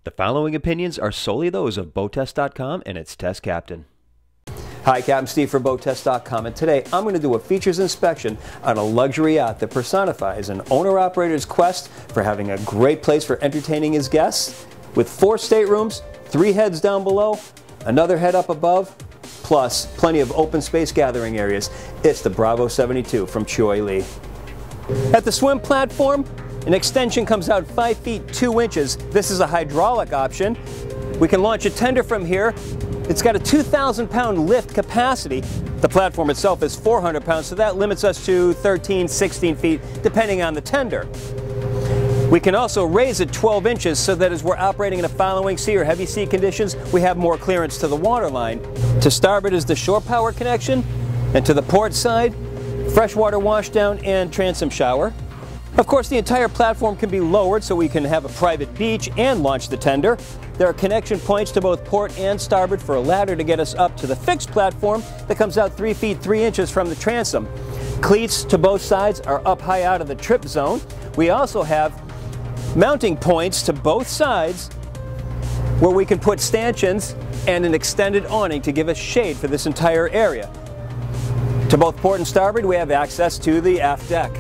The following opinions are solely those of BoatTEST.com and its test captain. Hi, Captain Steve for BoatTEST.com, and today I'm going to do a features inspection on a luxury yacht that personifies an owner-operator's quest for having a great place for entertaining his guests, with 4 staterooms, 3 heads down below, another head up above, plus plenty of open space gathering areas. It's the Bravo 72 from Choi Lee. At the swim platform, an extension comes out 5 feet 2 inches. This is a hydraulic option. We can launch a tender from here. It's got a 2,000-pound lift capacity. The platform itself is 400 pounds, so that limits us to 13, 16 feet, depending on the tender. We can also raise it 12 inches so that as we're operating in a following sea or heavy sea conditions, we have more clearance to the waterline. To starboard is the shore power connection, and to the port side, freshwater washdown and transom shower. Of course, the entire platform can be lowered so we can have a private beach and launch the tender. There are connection points to both port and starboard for a ladder to get us up to the fixed platform that comes out 3 feet 3 inches from the transom. Cleats to both sides are up high out of the trip zone. We also have mounting points to both sides where we can put stanchions and an extended awning to give us shade for this entire area. To both port and starboard, we have access to the aft deck.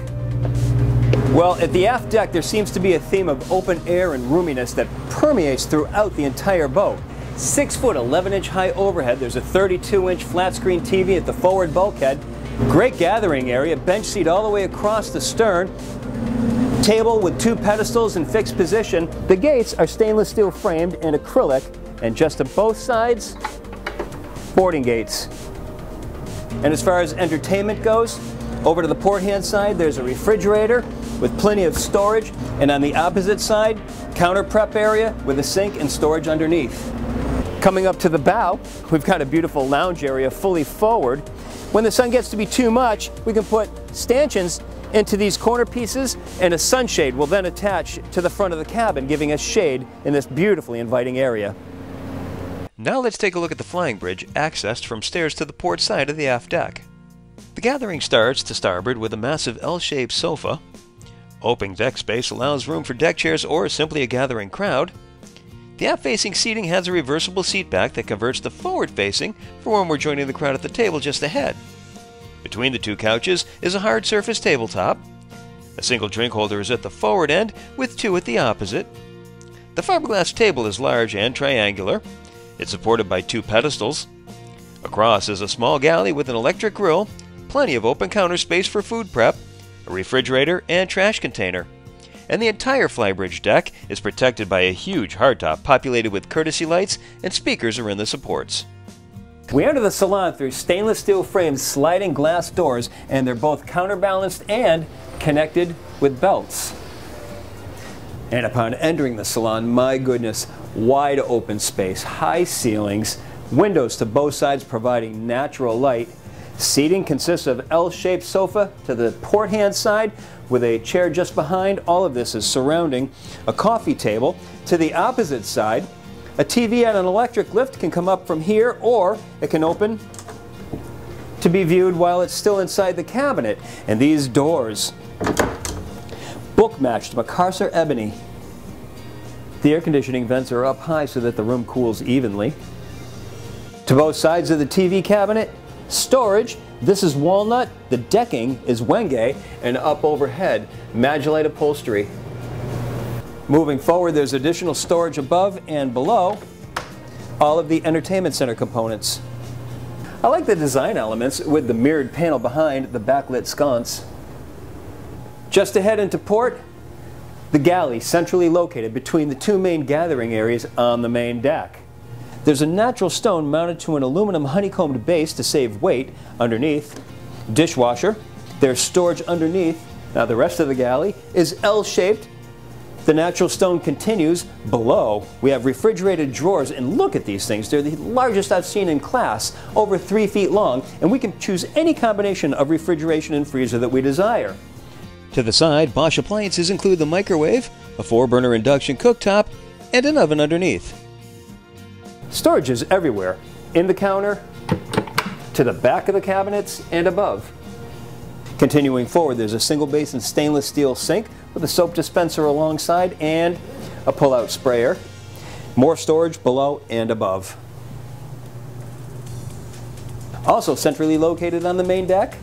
Well, at the aft deck, there seems to be a theme of open air and roominess that permeates throughout the entire boat. 6-foot, 11-inch high overhead. There's a 32-inch flat screen TV at the forward bulkhead. Great gathering area, bench seat all the way across the stern. Table with 2 pedestals in fixed position. The gates are stainless steel framed and acrylic, and just to both sides, boarding gates. And as far as entertainment goes, over to the port hand side, there's a refrigerator with plenty of storage, and on the opposite side, counter prep area with a sink and storage underneath. Coming up to the bow, we've got a beautiful lounge area fully forward. When the sun gets to be too much, we can put stanchions into these corner pieces, and a sunshade will then attach to the front of the cabin, giving us shade in this beautifully inviting area. Now let's take a look at the flying bridge accessed from stairs to the port side of the aft deck. The gathering starts to starboard with a massive L-shaped sofa. Open deck space allows room for deck chairs or simply a gathering crowd. The aft-facing seating has a reversible seat back that converts to forward-facing for when we're joining the crowd at the table just ahead. Between the 2 couches is a hard surface tabletop. A single drink holder is at the forward end with 2 at the opposite. The fiberglass table is large and triangular. It's supported by 2 pedestals. Across is a small galley with an electric grill, plenty of open counter space for food prep, a refrigerator and trash container. And the entire flybridge deck is protected by a huge hardtop populated with courtesy lights, and speakers are in the supports. We enter the salon through stainless steel framed sliding glass doors, and they're both counterbalanced and connected with belts. And upon entering the salon, my goodness, wide open space, high ceilings, windows to both sides providing natural light. Seating consists of L-shaped sofa to the port hand side with a chair just behind. All of this is surrounding a coffee table. To the opposite side, a TV at an electric lift can come up from here, or it can open to be viewed while it's still inside the cabinet. And these doors, book-matched Macassar ebony. The air conditioning vents are up high so that the room cools evenly. To both sides of the TV cabinet, storage. This is walnut, the decking is wenge, and up overhead, Magellite upholstery. Moving forward, there's additional storage above and below all of the entertainment center components. I like the design elements with the mirrored panel behind the backlit sconce. Just ahead into port, the galley centrally located between the 2 main gathering areas on the main deck. There's a natural stone mounted to an aluminum honeycombed base to save weight underneath. Dishwasher. There's storage underneath. Now the rest of the galley is L-shaped. The natural stone continues. Below, we have refrigerated drawers, and look at these things. They're the largest I've seen in class, over 3 feet long, and we can choose any combination of refrigeration and freezer that we desire. To the side, Bosch appliances include the microwave, a 4-burner induction cooktop, and an oven underneath. Storage is everywhere, in the counter, to the back of the cabinets, and above. Continuing forward, there's a single basin stainless steel sink with a soap dispenser alongside and a pull-out sprayer. More storage below and above. Also centrally located on the main deck,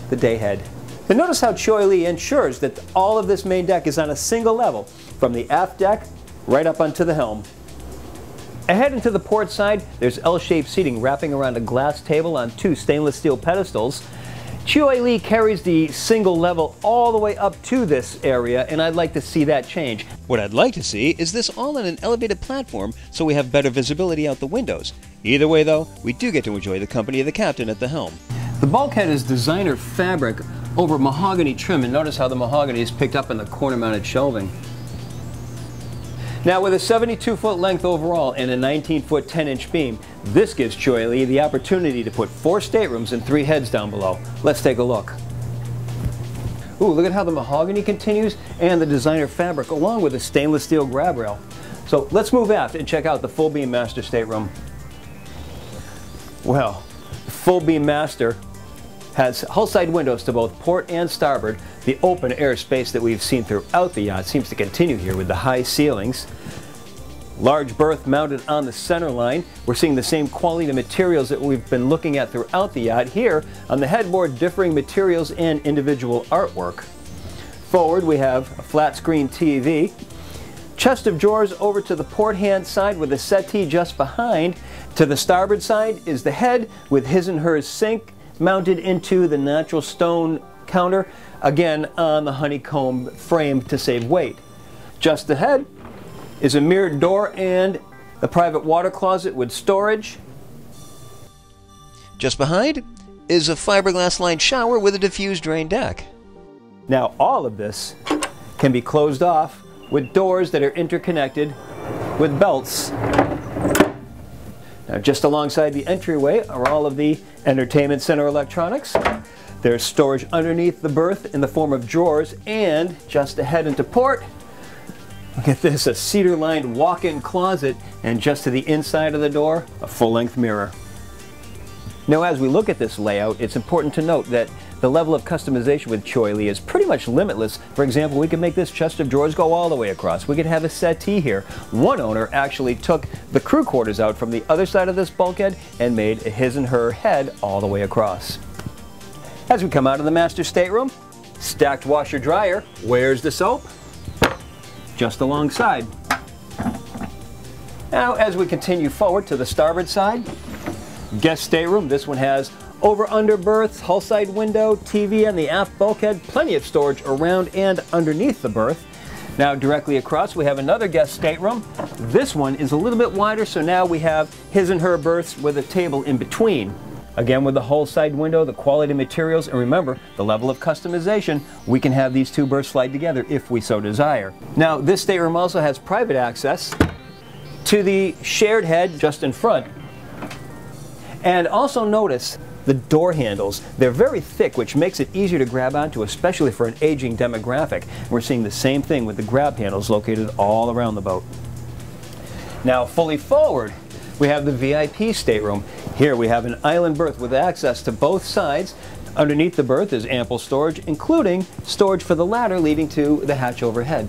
the day head. And notice how Choi Lee ensures that all of this main deck is on a single level, from the aft deck right up onto the helm. Ahead into the port side, there's L-shaped seating wrapping around a glass table on 2 stainless steel pedestals. Choi Lee carries the single level all the way up to this area, and I'd like to see that change. What I'd like to see is this all on an elevated platform so we have better visibility out the windows. Either way though, we do get to enjoy the company of the captain at the helm. The bulkhead is designer fabric over mahogany trim, and notice how the mahogany is picked up in the corner mounted shelving. Now with a 72-foot length overall and a 19-foot 10-inch beam, this gives Choi Lee the opportunity to put 4 staterooms and 3 heads down below. Let's take a look. Ooh, look at how the mahogany continues and the designer fabric along with the stainless steel grab rail. So let's move aft and check out the full beam master stateroom. Well, the full beam master has hull-side windows to both port and starboard. The open air space that we've seen throughout the yacht seems to continue here with the high ceilings. Large berth mounted on the center line. We're seeing the same quality of materials that we've been looking at throughout the yacht. Here on the headboard, differing materials and individual artwork. Forward we have a flat screen TV. Chest of drawers over to the port hand side with a settee just behind. To the starboard side is the head with his and hers sink mounted into the natural stone counter, again on the honeycomb frame to save weight. Just ahead is a mirrored door and a private water closet with storage. Just behind is a fiberglass lined shower with a diffused drain deck. Now all of this can be closed off with doors that are interconnected with belts. Now just alongside the entryway are all of the entertainment center electronics. There's storage underneath the berth in the form of drawers, and just ahead into port, look at this, a cedar-lined walk-in closet, and just to the inside of the door, a full-length mirror. Now as we look at this layout, it's important to note that the level of customization with Choi Lee is pretty much limitless. For example, we could make this chest of drawers go all the way across. We could have a settee here. One owner actually took the crew quarters out from the other side of this bulkhead and made a his and her head all the way across. As we come out of the master stateroom, stacked washer dryer. Where's the soap? Just alongside. Now as we continue forward to the starboard side, guest stateroom. This one has over-under berths, hull-side window, TV on the aft bulkhead, plenty of storage around and underneath the berth. Now directly across we have another guest stateroom. This one is a little bit wider, so now we have his and her berths with a table in between. Again with the hull-side window, the quality materials, and remember the level of customization, we can have these 2 berths slide together if we so desire. Now this stateroom also has private access to the shared head just in front. And also notice the door handles. They're very thick, which makes it easier to grab onto, especially for an aging demographic. We're seeing the same thing with the grab handles located all around the boat. Now fully forward, we have the VIP stateroom. Here we have an island berth with access to both sides. Underneath the berth is ample storage, including storage for the ladder leading to the hatch overhead.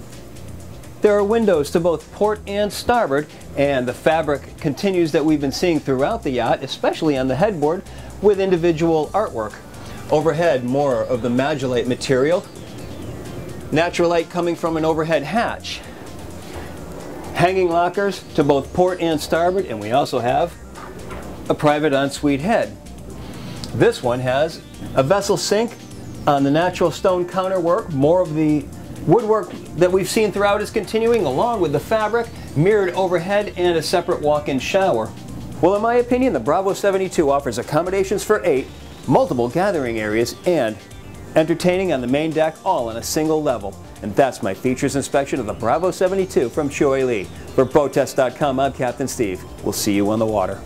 There are windows to both port and starboard, and the fabric continues that we've been seeing throughout the yacht, especially on the headboard, with individual artwork. Overhead, more of the magellite material. Natural light coming from an overhead hatch. Hanging lockers to both port and starboard, and we also have a private ensuite head. This one has a vessel sink on the natural stone counterwork. More of the woodwork that we've seen throughout is continuing, along with the fabric, mirrored overhead, and a separate walk-in shower. Well, in my opinion, the Bravo 72 offers accommodations for 8, multiple gathering areas, and entertaining on the main deck, all on a single level. And that's my features inspection of the Bravo 72 from Choi Lee. For BoatTEST.com, I'm Captain Steve. We'll see you on the water.